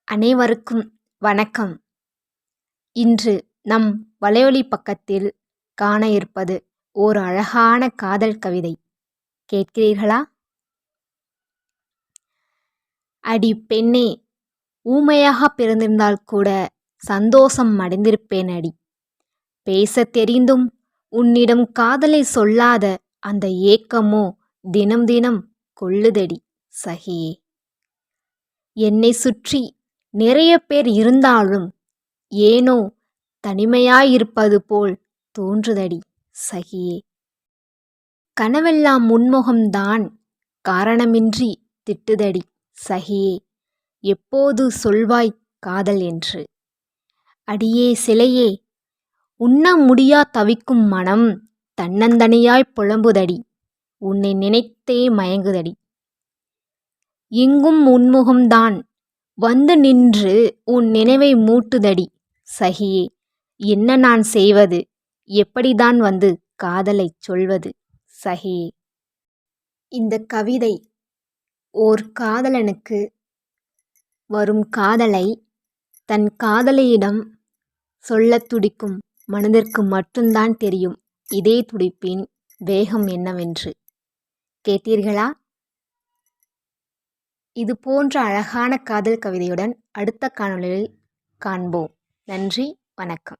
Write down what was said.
அனைவருக்கும் வணக்கம். இன்று நம் வலையொலி பக்கத்தில் காண இருப்பது ஓர் அழகான காதல் கவிதை. கேட்கிறீர்களா? அடி பெண்ணே, ஊமையாக பிறந்திருந்தால் கூட சந்தோஷம் அடைந்திருப்பேன் அடி. பேசத் தெரிந்தும் உன்னிடம் காதலை சொல்லாத அந்த ஏக்கமோ தினம் தினம் கொள்ளுதடி சகியே. என்னை சுற்றி நிறைய பேர் இருந்தாலும் ஏனோ தனிமையாயிருப்பது போல் தோன்றுதடி சகியே. கனவெல்லாம் உன்முகம்தான் காரணமின்றி திட்டுதடி சகியே. எப்போது சொல்வாய் காதல் என்று? அடியே சிலையே, உண்ண முடியா தவிக்கும் மனம் தன்னந்தனியாய் புலம்புதடி. உன்னை நினைத்தே மயங்குதடி. எங்கும் உன்முகம்தான் வந்து நின்று உன் நினைவை மூட்டுதடி சகியே. என்ன நான் செய்வது? எப்படிதான் வந்து காதலைச் சொல்வது சகியே? இந்த கவிதை ஓர் காதலனுக்கு வரும் காதலை தன் காதலியிடம் சொல்லத் துடிக்கும் மனதிற்கு மட்டும்தான் தெரியும் இதே துடிப்பின் வேகம் என்னவென்று. கேட்டீர்களா? இது போன்ற அழகான காதல் கவிதையுடன் அடுத்த காணொளியில் காண்போம். நன்றி, வணக்கம்.